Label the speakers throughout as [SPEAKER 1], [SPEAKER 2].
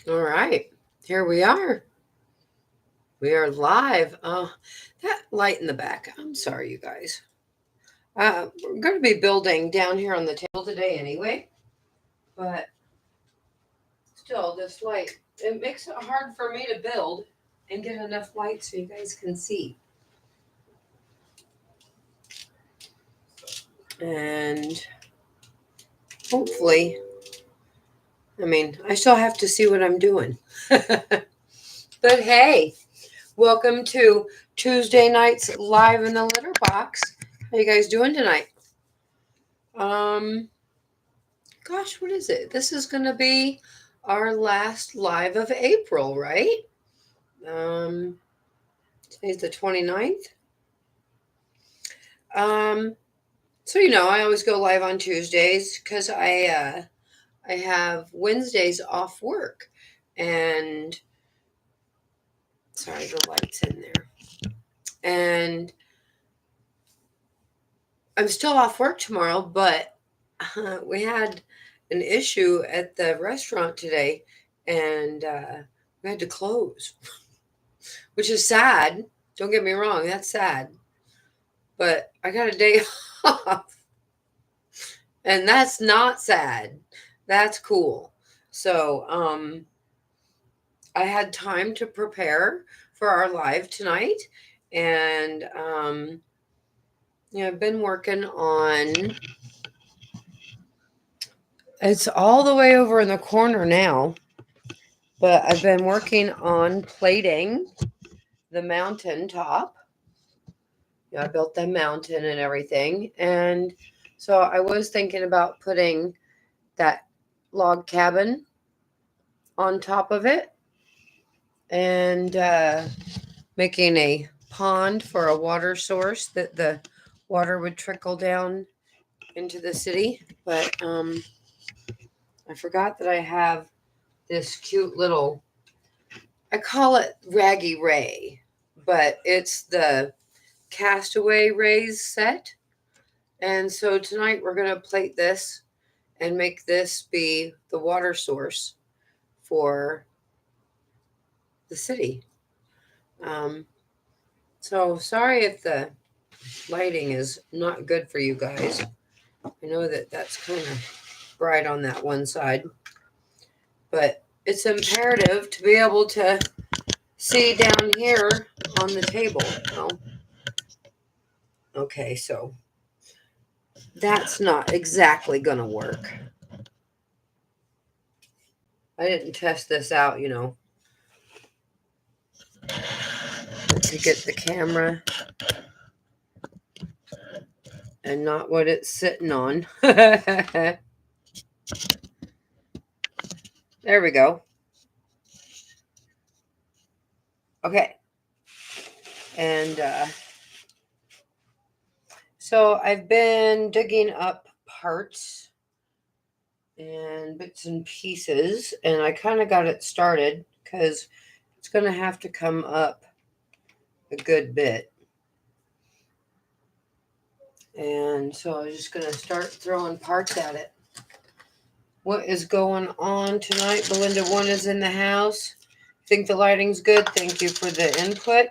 [SPEAKER 1] All right, here we are. We are live. That light in the back. I'm sorry, you guys. We're going to be building down here on the table today anyway, but still, this light, it makes it hard for me to build and get enough light so you guys can see. And hopefully, I still have to see what I'm doing. But hey, welcome to Tuesday nights live in the litter box. How you guys doing tonight? Um, Gosh, what is it? This is going to be our last live of April, right? Um, Today's the 29th. So I always go live on Tuesdays because I have Wednesdays off work, and sorry, the light's in there, and I'm still off work tomorrow, but we had an issue at the restaurant today, and we had to close, which is sad. Don't get me wrong, that's sad. But I got a day off, and that's not sad. That's cool. So, I had time to prepare for our live tonight, and I've been working on. It's all the way over in the corner now, but I've been working on plating the mountain top. I built the mountain and everything, and so I was thinking about putting that log cabin on top of it and making a pond for a water source that the water would trickle down into the city. But I forgot that I have this cute little, I call it Raggy Ray, but it's the Castaway Rays set. And so tonight we're going to plate this and make this be the water source for the city. Um, so sorry if the lighting is not good for you guys. I know that that's kind of bright on that one side, but it's imperative to be able to see down here on the table. Oh, okay, so that's not exactly going to work. I didn't test this out, to get the camera and not what it's sitting on. There we go. Okay. And so I've been digging up parts and bits and pieces, and I kind of got it started because it's going to have to come up a good bit. And so I was just going to start throwing parts at it. What is going on tonight? Belinda 1 is in the house. Think the lighting's good. Thank you for the input.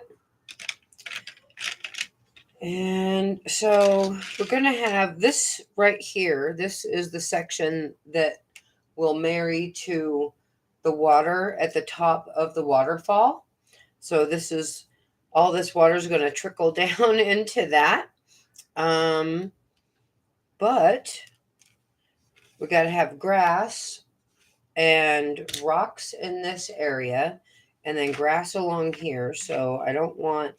[SPEAKER 1] And so we're going to have this right here. This is the section that will marry to the water at the top of the waterfall. So this is all this water is going to trickle down into that. But we got to have grass and rocks in this area and then grass along here. So I don't want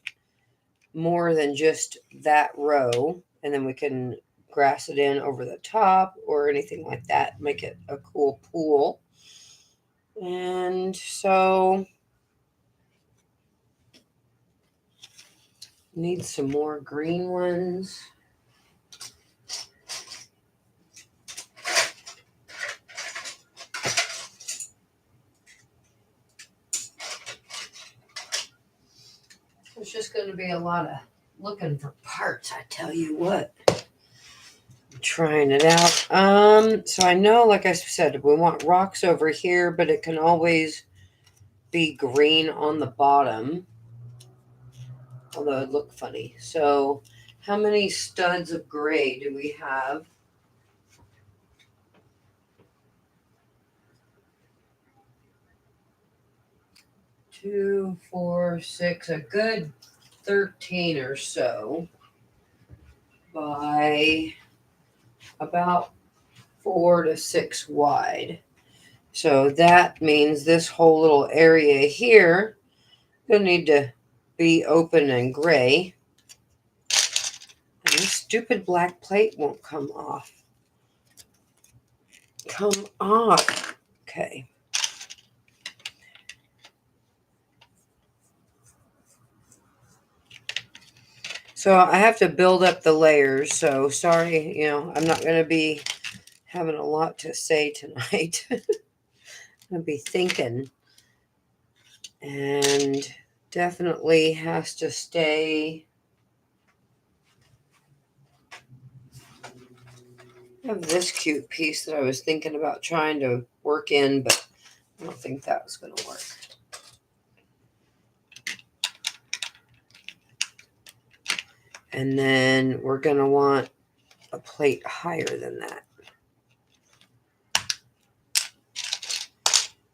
[SPEAKER 1] more than just that row, and then we can grass it in over the top or anything like that, make it a cool pool. And so need some more green ones. There's just going to be a lot of looking for parts, I tell you what. I'm trying it out. So I know, like I said, we want rocks over here, but it can always be green on the bottom. Although it'd look funny. So how many studs of gray do we have? 2, 4, 6, a good 13 or so by about 4 to 6 wide. So that means this whole little area here will need to be open and gray. And this stupid black plate won't come off. Come off. Okay. So I have to build up the layers. So sorry, I'm not going to be having a lot to say tonight. I'm going to be thinking. And definitely has to stay. I have this cute piece that I was thinking about trying to work in, but I don't think that was going to work. And then we're going to want a plate higher than that.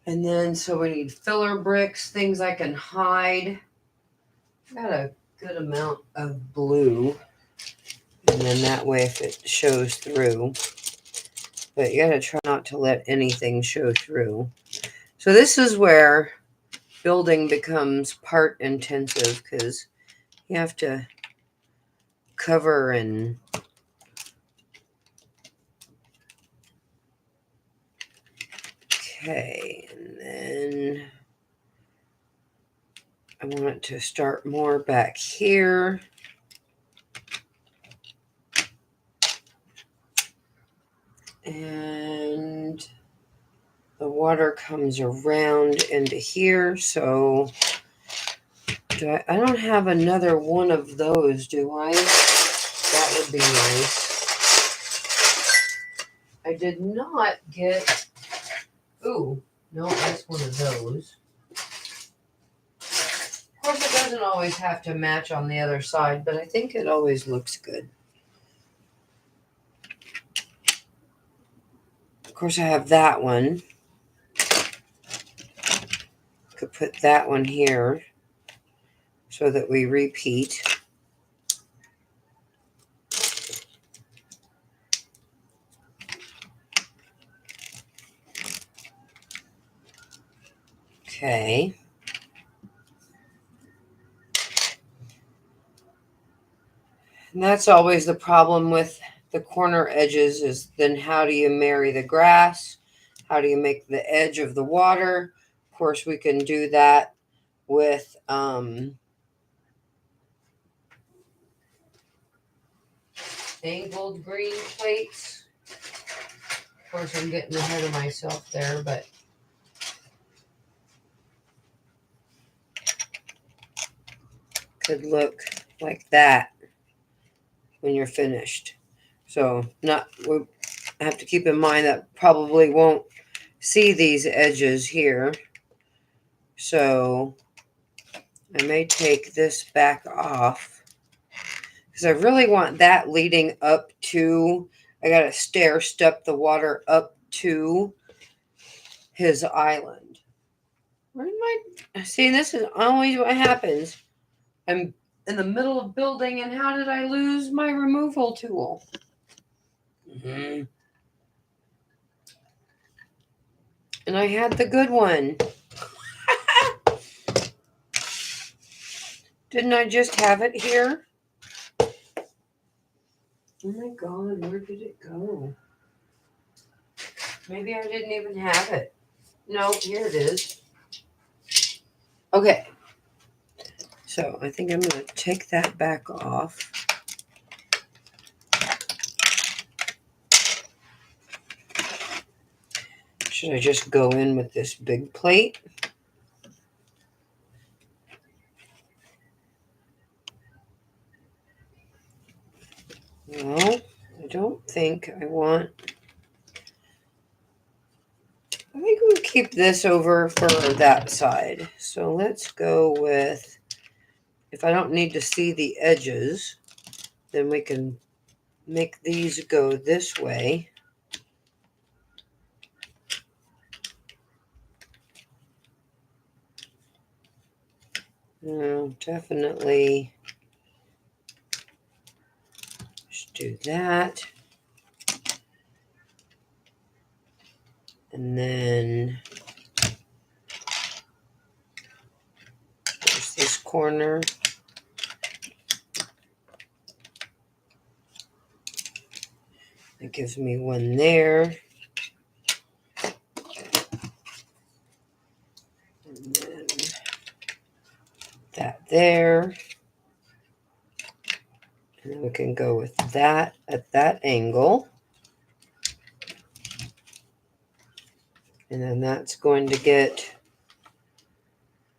[SPEAKER 1] And then, so we need filler bricks, things I can hide. I got a good amount of blue. And then that way, if it shows through. But you got to try not to let anything show through. So this is where building becomes part intensive, because you have to cover and okay, and then I want it to start more back here. And the water comes around into here, so I don't have another one of those, do I? That would be nice. I did not get... Ooh, no, that's one of those. Of course, it doesn't always have to match on the other side, but I think it always looks good. Of course, I have that one. Could put that one here so that we repeat. Okay. And that's always the problem with the corner edges, is then how do you marry the grass? How do you make the edge of the water? Of course, we can do that with angled green plates. Of course, I'm getting ahead of myself there, but could look like that when you're finished. So we have to keep in mind that probably won't see these edges here. So I may take this back off because I really want that leading up to, I got to stair step the water up to his island. Where am I? See, this is always what happens. I'm in the middle of building, and how did I lose my removal tool? Mm-hmm. And I had the good one. Didn't I just have it here? Oh my God, where did it go? Maybe I didn't even have it. No, here it is. Okay. So I think I'm going to take that back off. Should I just go in with this big plate? No, I don't think I want... I think we'll keep this over for that side. So let's go with, if I don't need to see the edges, then we can make these go this way. No, definitely just do that. And then there's this corner. That gives me one there. And then that there. And then we can go with that at that angle. And then that's going to get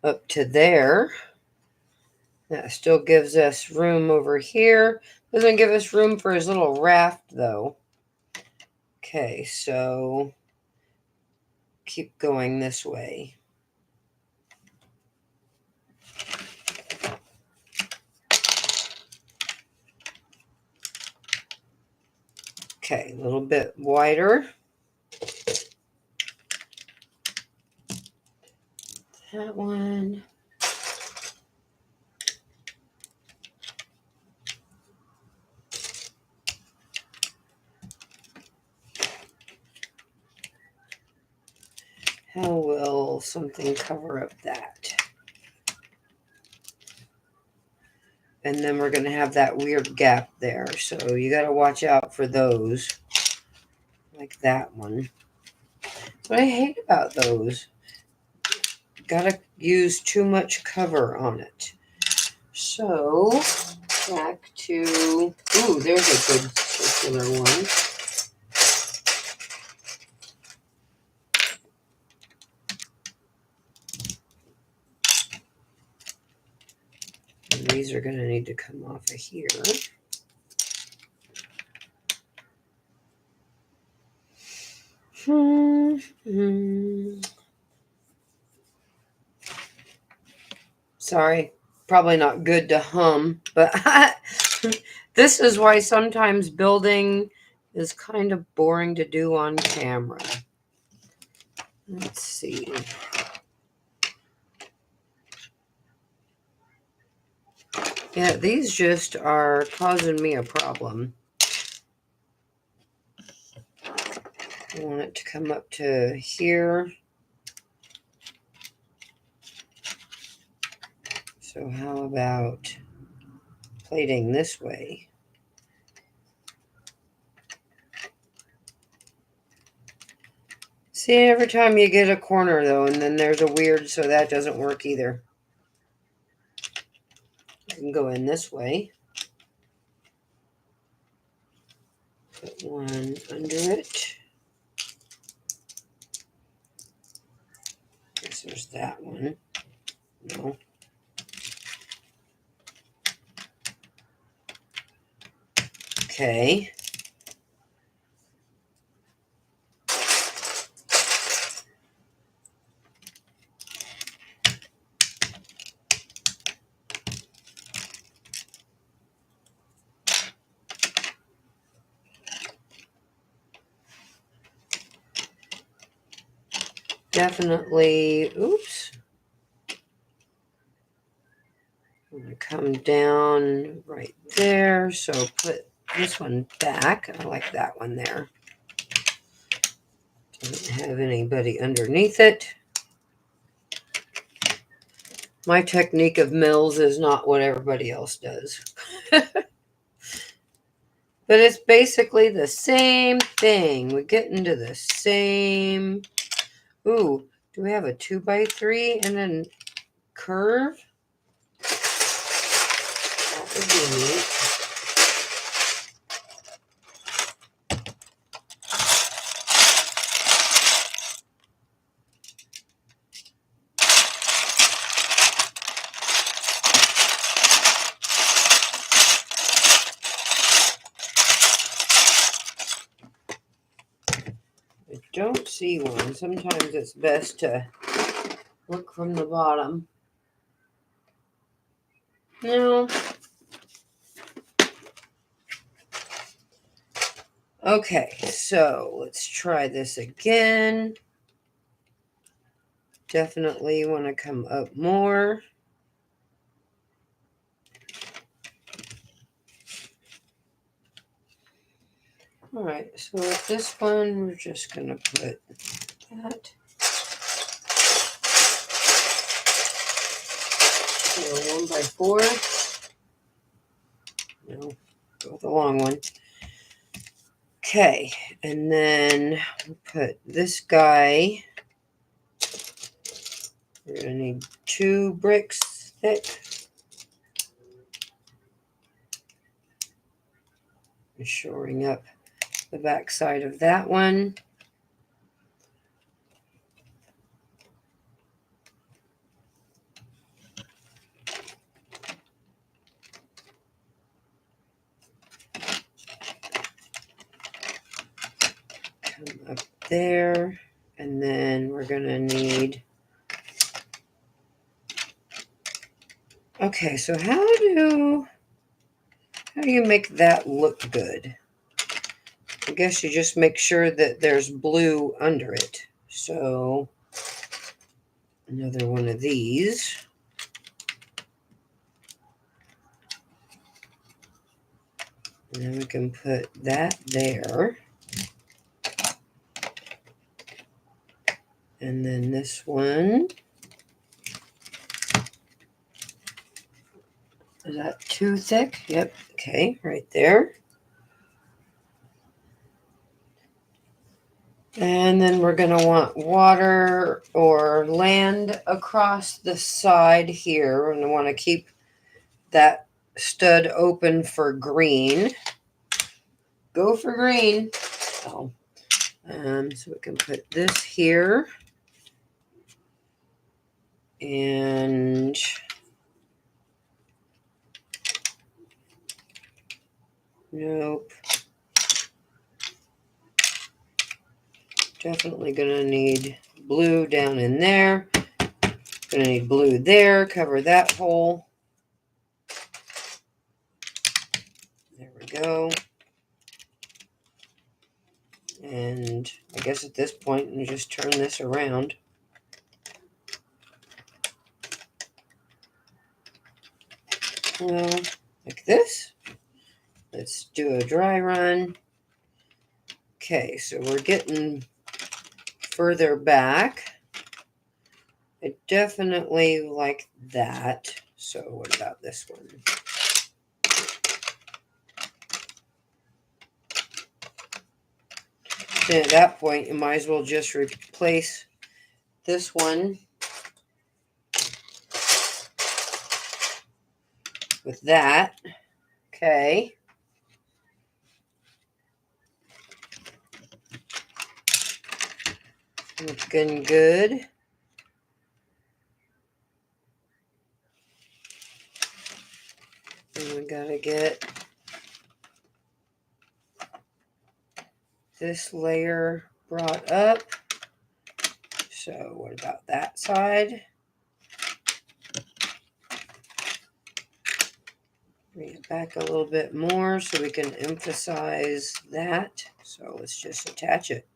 [SPEAKER 1] up to there. That still gives us room over here. Doesn't give us room for his little raft though. Okay, so keep going this way. Okay, a little bit wider. That one. How will something cover up that? And then we're going to have that weird gap there. So you got to watch out for those. Like that one. What I hate about those. Got to use too much cover on it. So back to... Ooh, there's a good circular one. And these are going to need to come off of here. Sorry, probably not good to hum, but this is why sometimes building is kind of boring to do on camera. Let's see. Yeah, these just are causing me a problem. I want it to come up to here. So how about plating this way? See, every time you get a corner though, and then there's a weird, so that doesn't work either. You can go in this way. Put one under it. Guess there's that one. No. Okay. Definitely, oops. I'm going to come down right there. So put this one back. I like that one there. Doesn't have anybody underneath it. My technique of mills is not what everybody else does. But it's basically the same thing. We get into the same... Ooh, do we have a 2x3 and then curve? That would be neat. see one. Sometimes it's best to look from the bottom. No. Okay, so let's try this again. Definitely want to come up more. All right, so with this one, we're just going to put that. So 1x4. No, go with the long one. Okay, and then we'll put this guy. We're going to need 2 bricks thick. Shoring up the back side of that one. Come up there, and then we're going to need... Okay, so how do you make that look good? I guess you just make sure that there's blue under it. So another one of these. And then we can put that there. And then this one. Is that too thick? Yep. Okay, right there. And then we're going to want water or land across the side here. We're going to want to keep that stud open for green. Go for green. So we can put this here. And nope. Definitely going to need blue down in there. Going to need blue there. Cover that hole. There we go. And I guess at this point, you just turn this around. Well, like this. Let's do a dry run. Okay, so we're getting further back. I definitely like that. So what about this one? Then at that point, you might as well just replace this one with that. Okay. Looking good. And we gotta get this layer brought up. So what about that side? Bring it back a little bit more so we can emphasize that. So let's just attach it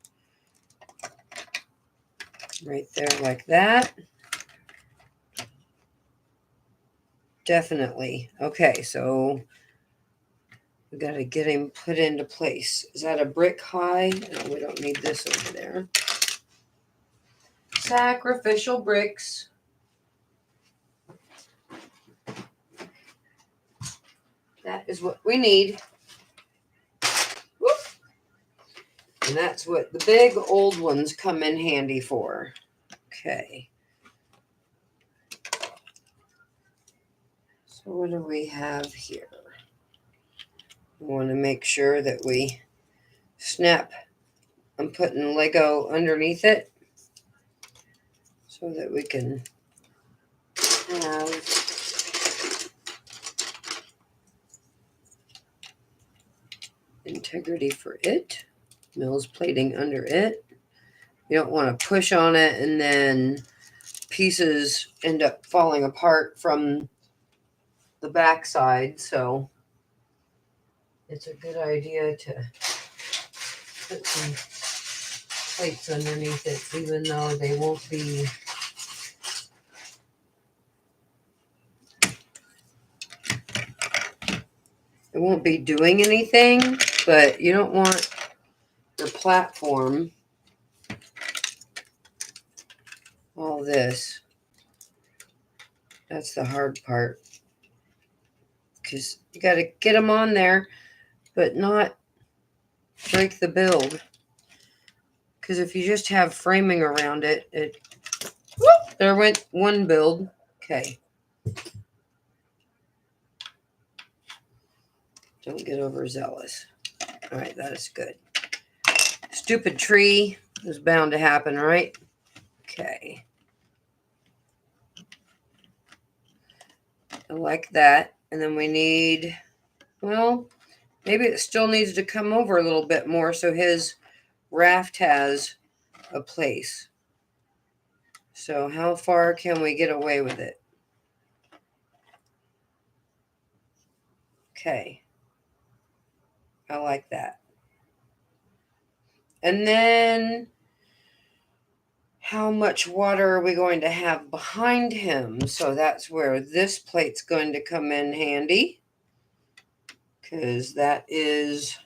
[SPEAKER 1] right there like that. Definitely. Okay, so we got to get him put into place. Is that a brick high? No, we don't need this over there. Sacrificial bricks. That is what we need. Whoop. And that's what the big old ones come in handy for. Okay. So what do we have here? We want to make sure that we snap. I'm putting Lego underneath it so that we can have integrity for it. Mills plating under it. You don't want to push on it and then pieces end up falling apart from the backside. So it's a good idea to put some plates underneath it, even though they won't be doing anything, but you don't want your platform, all this. That's the hard part, because you got to get them on there, but not break the build. Because if you just have framing around it, whoop, there went one build. Okay. Don't get overzealous. All right, that is good. Stupid tree is bound to happen, right? Okay. I like that. And then we need, well, maybe it still needs to come over a little bit more so his raft has a place. So how far can we get away with it? Okay. I like that. And then how much water are we going to have behind him? So that's where this plate's going to come in handy, because that is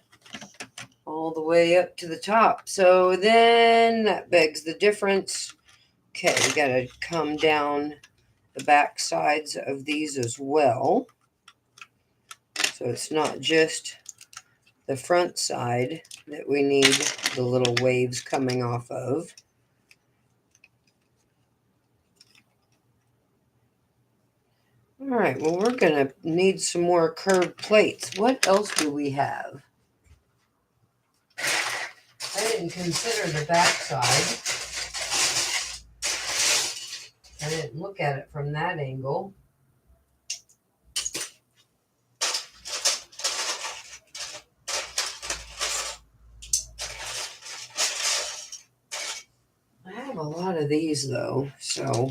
[SPEAKER 1] all the way up to the top. So then that begs the difference. Okay, we got to come down the back sides of these as well. So it's not just the front side that we need the little waves coming off of. All right, well, we're going to need some more curved plates. What else do we have? I didn't consider the back side. I didn't look at it from that angle. I have a lot of these, though, so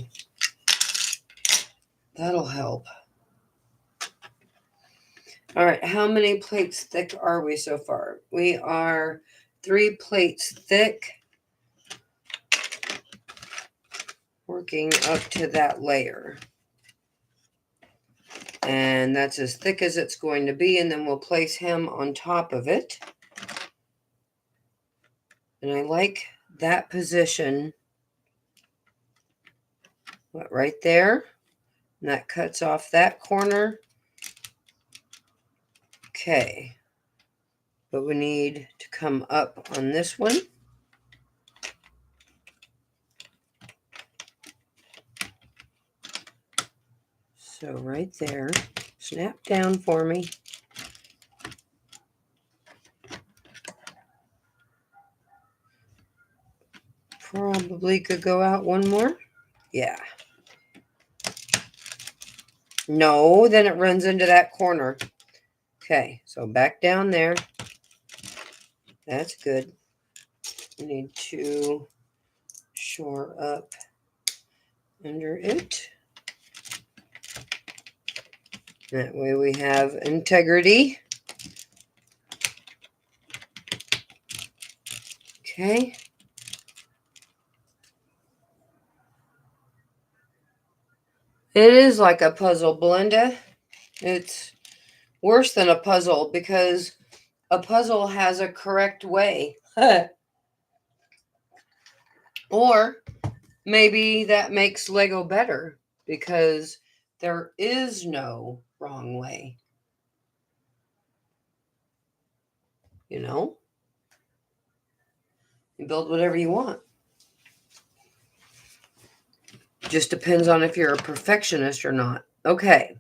[SPEAKER 1] that'll help. All right, how many plates thick are we so far? We are 3 plates thick, working up to that layer. And that's as thick as it's going to be, and then we'll place him on top of it. And I like that position. Right there. And that cuts off that corner. Okay. But we need to come up on this one. So right there. Snap down for me. Probably could go out one more. Yeah. No, then it runs into that corner. Okay, so back down there. That's good. We need to shore up under it. That way we have integrity. Okay. It is like a puzzle, Belinda. It's worse than a puzzle because a puzzle has a correct way. Or maybe that makes Lego better because there is no wrong way. You know? You build whatever you want. Just depends on if you're a perfectionist or not. Okay.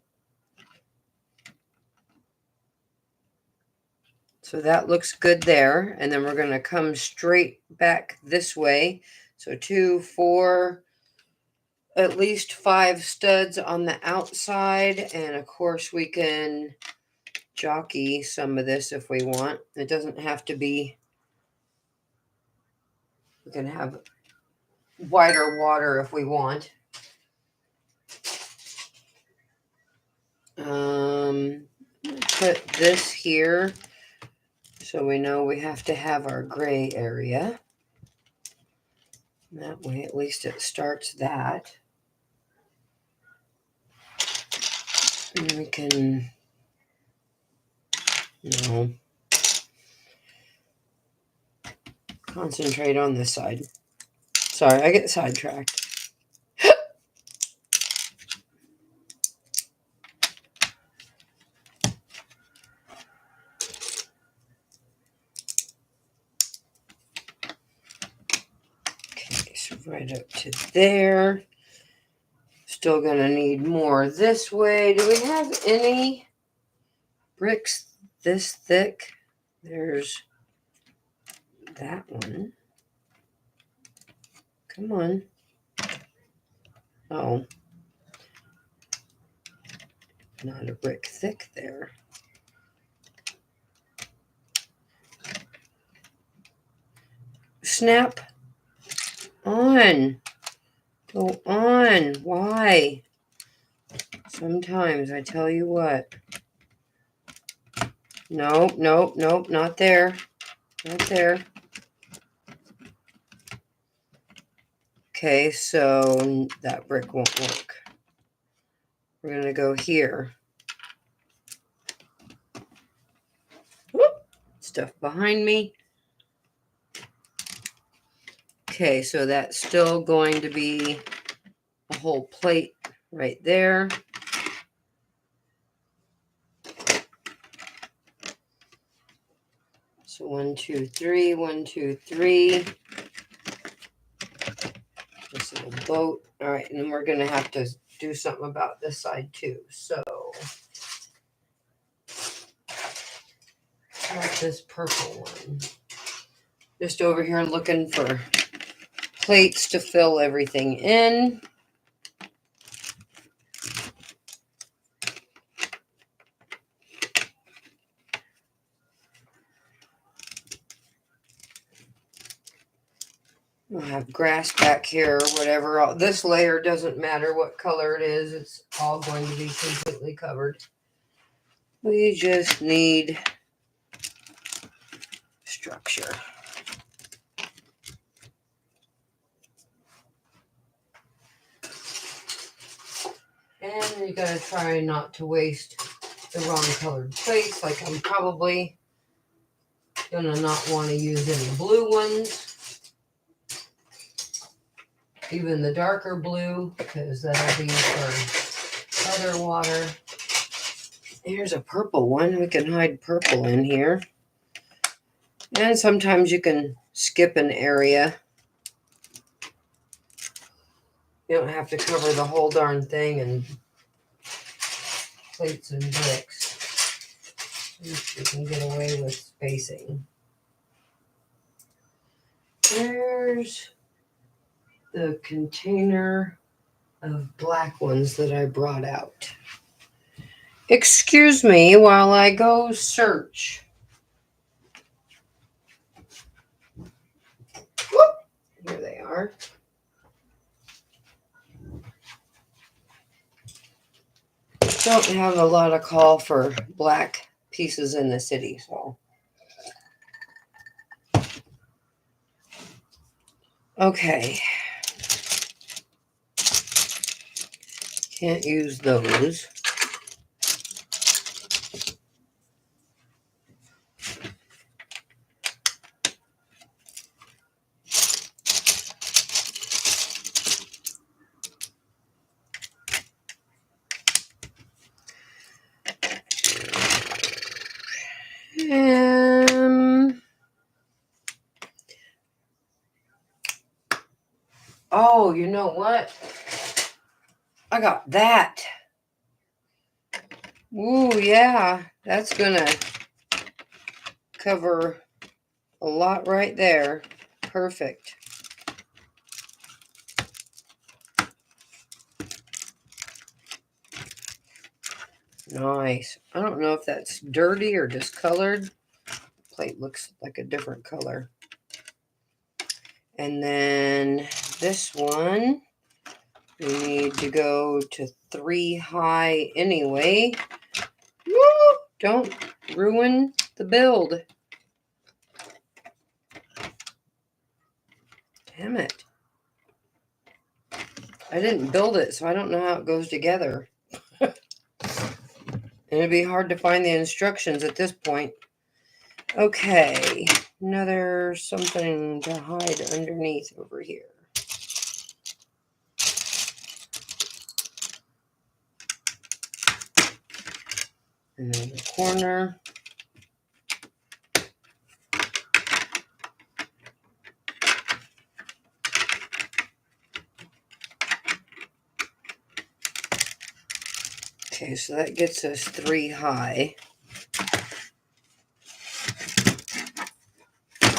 [SPEAKER 1] So that looks good there. And then we're going to come straight back this way. So 2, 4, at least 5 studs on the outside. And of course we can jockey some of this if we want. It doesn't have to be. We can have whiter water if we want. Put this here so we know we have to have our gray area. That way at least it starts that. And we can, concentrate on this side. Sorry, I get sidetracked. Okay, so right up to there. Still gonna need more this way. Do we have any bricks this thick? There's that one. Come on. Oh. Not a brick thick there. Snap on. Go on. Why? Sometimes I tell you what. Nope, nope, nope, not there. Not there. Okay, so that brick won't work. We're going to go here. Whoop, stuff behind me. Okay, so that's still going to be a whole plate right there. So 1, 2, 3, 1, 2, 3. This little boat. All right, and then we're going to have to do something about this side too. So got this purple one. Just over here looking for plates to fill everything in. We'll have grass back here or whatever. This layer doesn't matter what color it is. It's all going to be completely covered. We just need structure. And you gotta try not to waste the wrong colored plates. Like I'm probably gonna not want to use any blue ones. Even the darker blue, because that'll be for other water. Here's a purple one. We can hide purple in here. And sometimes you can skip an area. You don't have to cover the whole darn thing in plates and bricks. At least you can get away with spacing. There's the container of black ones that I brought out. Excuse me while I go search. Whoop! Here they are. Don't have a lot of call for black pieces in the city, so. Okay. Can't use those. Oh, you know what? I got that. Ooh, yeah. That's gonna cover a lot right there. Perfect. Nice. I don't know if that's dirty or discolored. Plate looks like a different color. And then This one, we need to go to 3 high anyway. Woo! Don't ruin the build. Damn it. I didn't build it, so I don't know how it goes together. And it'd be hard to find the instructions at this point. Okay, another something to hide underneath over here. And then the corner. Okay, so that gets us 3 high.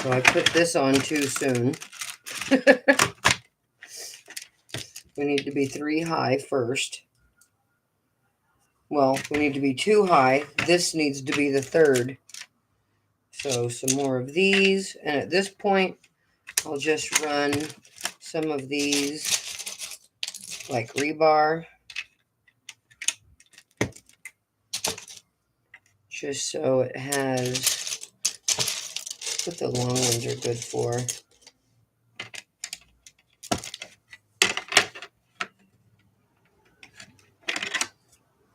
[SPEAKER 1] So I put this on too soon. We need to be 3 high first. Well, we need to be 2 high. This needs to be the third. So some more of these. And at this point, I'll just run some of these like rebar. Just so it has what the long ones are good for.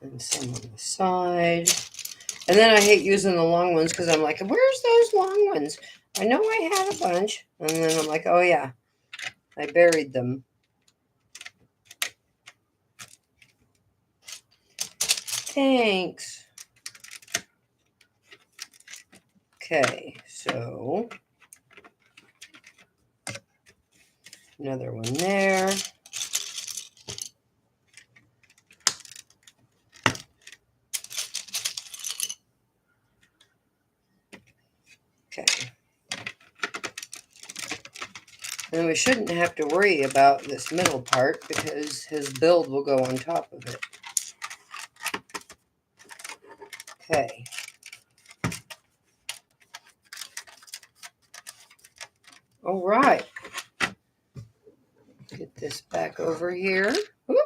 [SPEAKER 1] And some on the side. And then I hate using the long ones because I'm like, where's those long ones? I know I had a bunch. And then I'm like, oh yeah, I buried them. Thanks. Okay, so another one there. Okay. And we shouldn't have to worry about this middle part because his build will go on top of it. Okay. All right. Get this back over here. Whoop.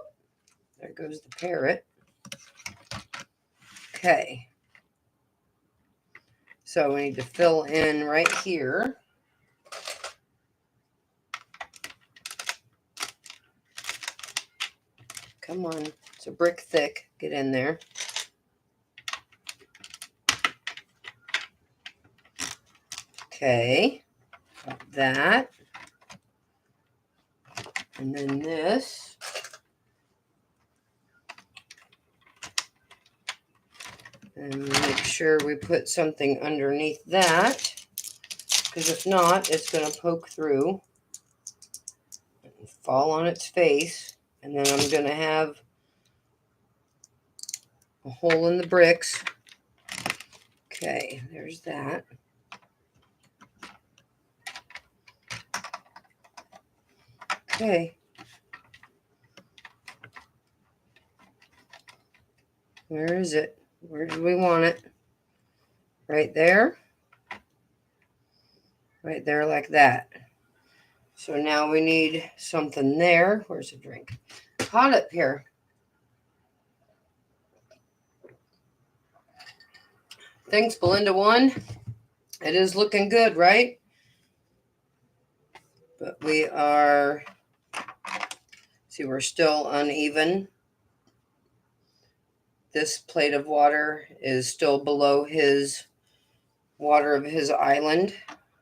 [SPEAKER 1] There goes the parrot. Okay. So we need to fill in right here. Come on. It's a brick thick. Get in there. Okay. Got that. And then this. And make sure we put something underneath that. Because if not, it's going to poke through and fall on its face. And then I'm going to have a hole in the bricks. Okay, there's that. Okay. Where is it? Where do we want it? Right there? Right there like that. So now we need something there. Where's the drink? Hot up here. Thanks, Belinda 1. It is looking good, right? But we are, see, we're still uneven. This plate of water is still below his water of his island.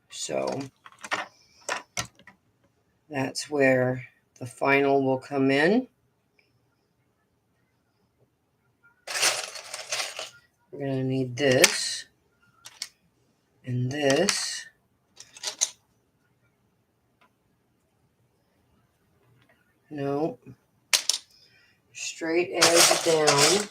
[SPEAKER 1] So that's where the final will come in. We're going to need this and this. No. Straight edge down.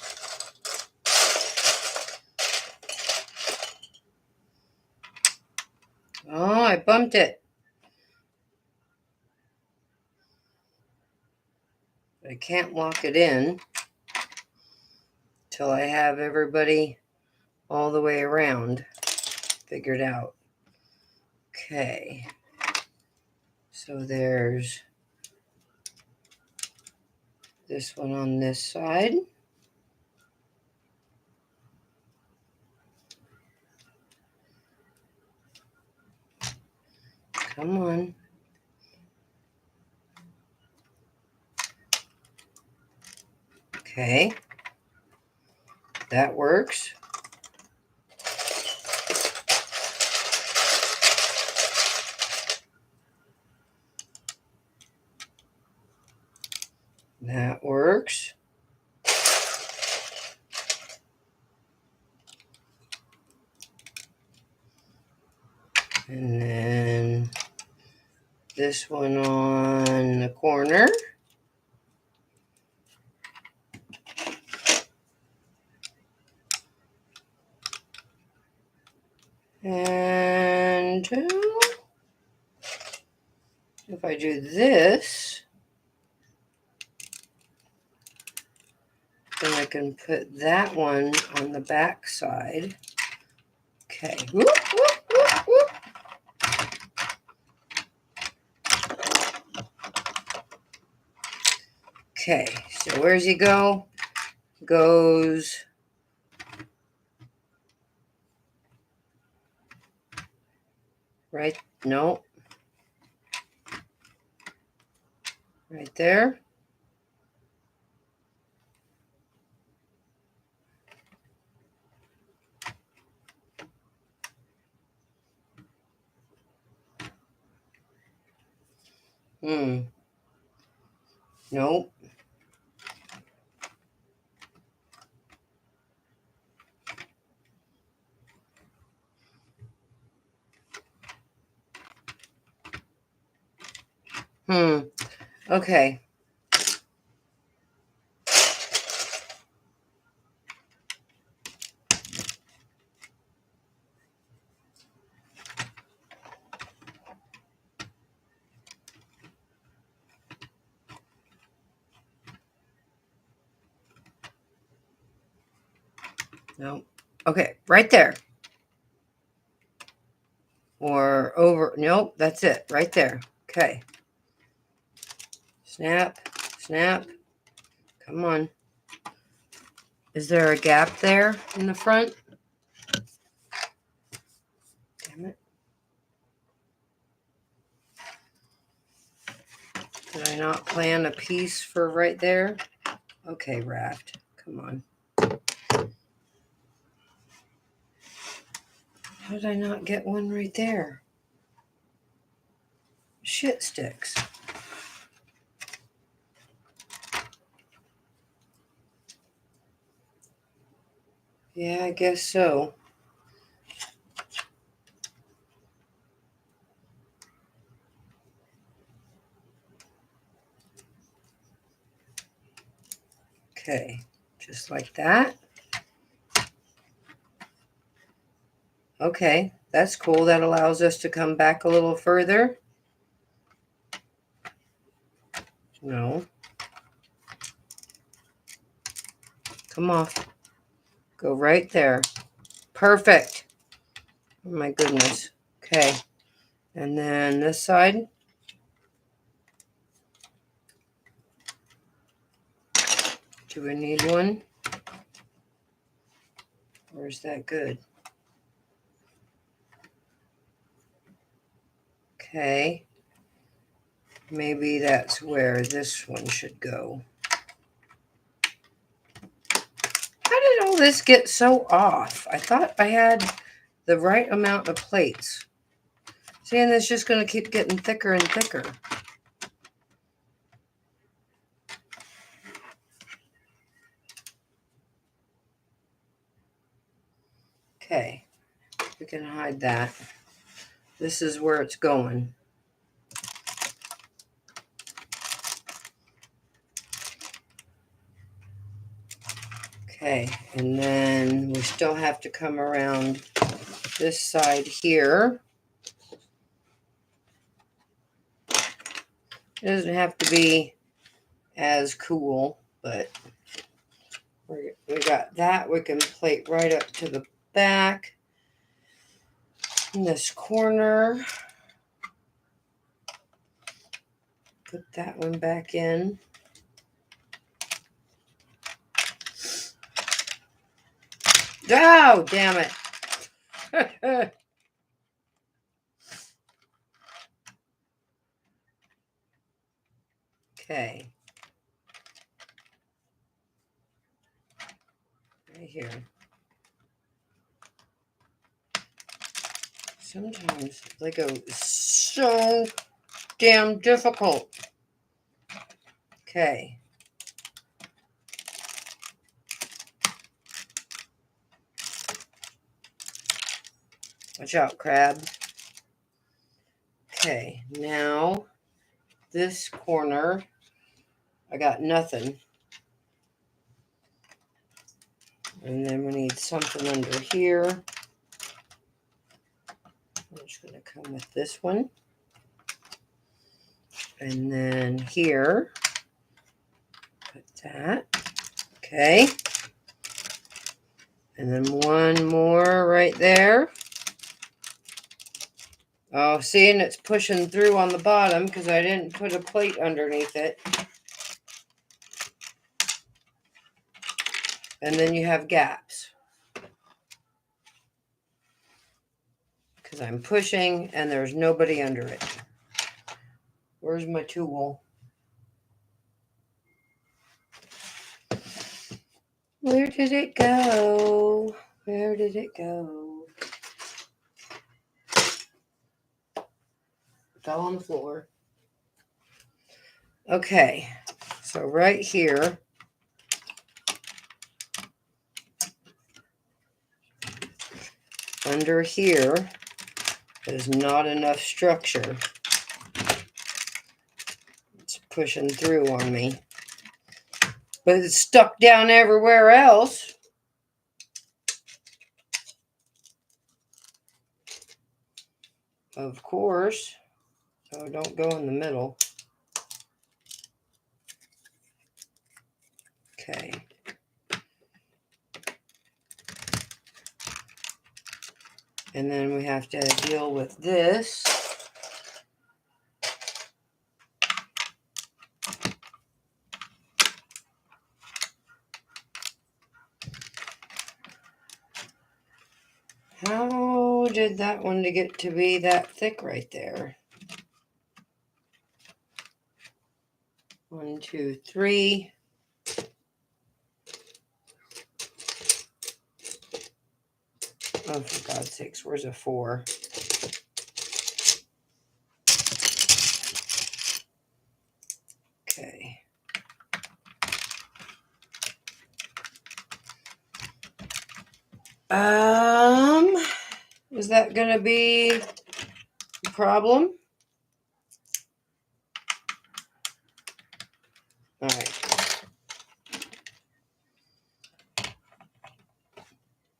[SPEAKER 1] Oh, I bumped it. I can't lock it in till I have everybody all the way around figured out. Okay. So there's this one on this side. Come on. Okay. That works. That works. And then this one on the corner. And if I do this, then I can put that one on the back side. Okay. Whoop, whoop, whoop, whoop. Okay, so where's he go? Goes right, no. Right there. Nope. Okay. Nope. Okay, right there. Or over. Nope, that's it. Right there. Okay. Snap. Snap. Come on. Is there a gap there in the front? Damn it. Did I not plan a piece for right there? Okay, Raft. Come on. How did I not get one right there? Shit sticks. Yeah, I guess so. Okay, just like that. Okay, that's cool. That allows us to come back a little further. No. Come off. Go right there. Perfect. Oh my goodness. Okay. And then this side. Do we need one? Or is that good? Okay. Maybe that's where this one should go. How did all this get so off? I thought I had the right amount of plates. See, and it's just going to keep getting thicker and thicker. Okay. We can hide that. This is where it's going. Okay, and then we still have to come around this side here. It doesn't have to be as cool, but we got that. We can plate right up to the back. In this corner. Put that one back in. Oh, damn it. Okay. Right here. Sometimes Lego is so damn difficult. Okay. Watch out, crab. Okay, now this corner, I got nothing. And then we need something under here. I'm just going to come with this one. And then here, put that. Okay. And then one more right there. Oh, see, and it's pushing through on the bottom because I didn't put a plate underneath it. And then you have gaps. Because I'm pushing and there's nobody under it. Where's my tool? Where did it go? Where did it go? It fell on the floor. Okay, so right here, under here, is not enough structure. It's pushing through on me. But it's stuck down everywhere else. Of course. So don't go in the middle. Okay. And then we have to deal with this. How did that one to get to be that thick right there? 1, 2, 3. Oh, for God's sakes, where's a 4? Okay. Is that going to be a problem? All right.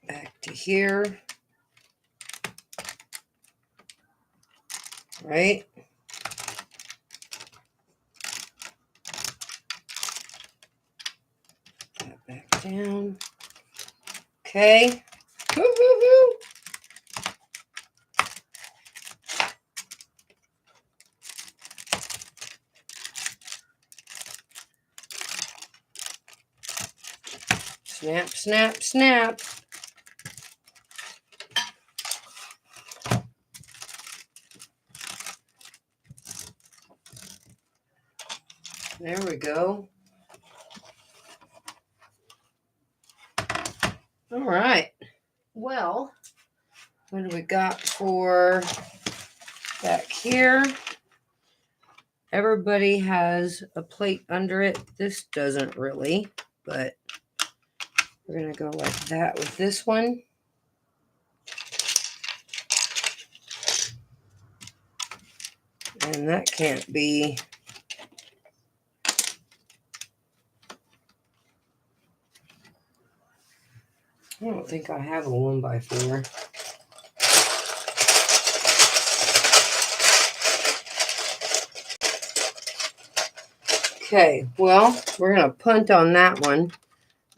[SPEAKER 1] Back to here. Right? That back down. Okay. Woo-hoo-hoo. Snap, snap, snap. There we go. All right. Well, what do we got for back here? Everybody has a plate under it. This doesn't really, but we're going to go like that with this one. And that can't be. I don't think I have a 1x4. Okay, well, we're going to punt on that one.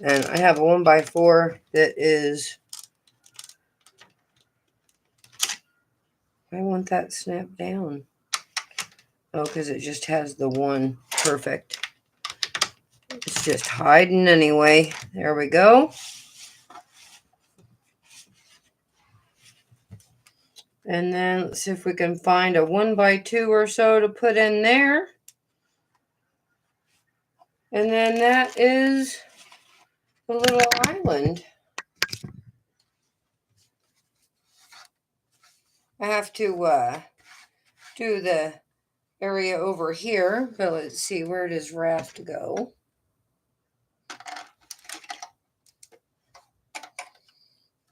[SPEAKER 1] And I have a 1x4 that is. I want that snapped down. Oh, because it just has the one. Perfect. It's just hiding anyway. There we go. And then let's see if we can find a 1x2 or so to put in there. And then that is the little island. I have to do the area over here, but let's see, where does raft go?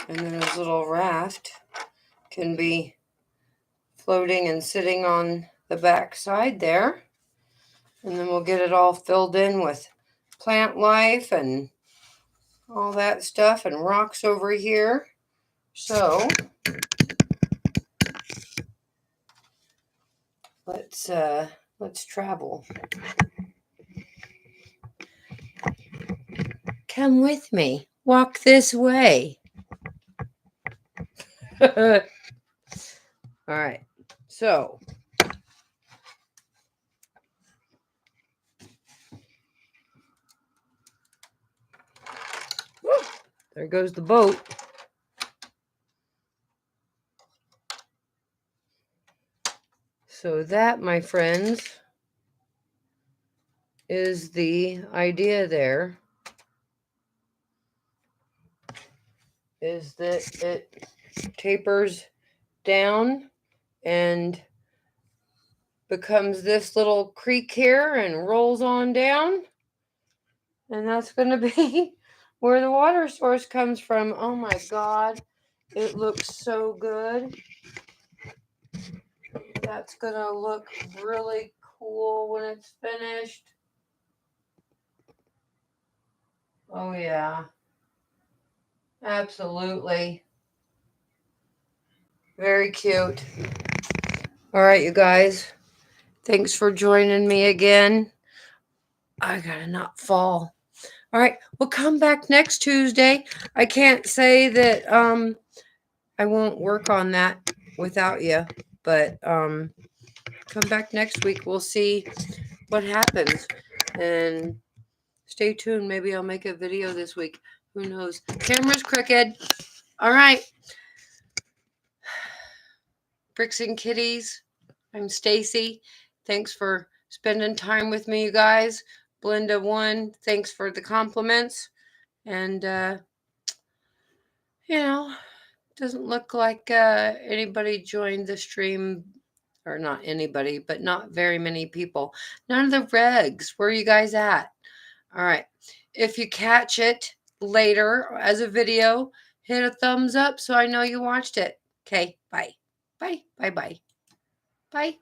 [SPEAKER 1] And then this little raft can be floating and sitting on the back side there. And then we'll get it all filled in with plant life and all that stuff and rocks over here. So let's travel. Come with me. Walk this way. All right. So there goes the boat. So that, my friends, is the idea there. Is that it tapers down and becomes this little creek here and rolls on down. And that's going to be where the water source comes from. Oh my God. It looks so good. That's going to look really cool when it's finished. Oh yeah. Absolutely. Very cute. All right, you guys. Thanks for joining me again. I gotta not fall. All right, we'll come back next Tuesday. I can't say that I won't work on that without you, but come back next week. We'll see what happens. And stay tuned. Maybe I'll make a video this week. Who knows? Camera's crooked. All right. Bricks and Kitties. I'm Stacy. Thanks for spending time with me, you guys. Belinda 1, thanks for the compliments. And, doesn't look like anybody joined the stream. Or not anybody, but not very many people. None of the regs. Where are you guys at? All right. If you catch it later as a video, hit a thumbs up so I know you watched it. Okay, bye. Bye, bye, bye. Bye.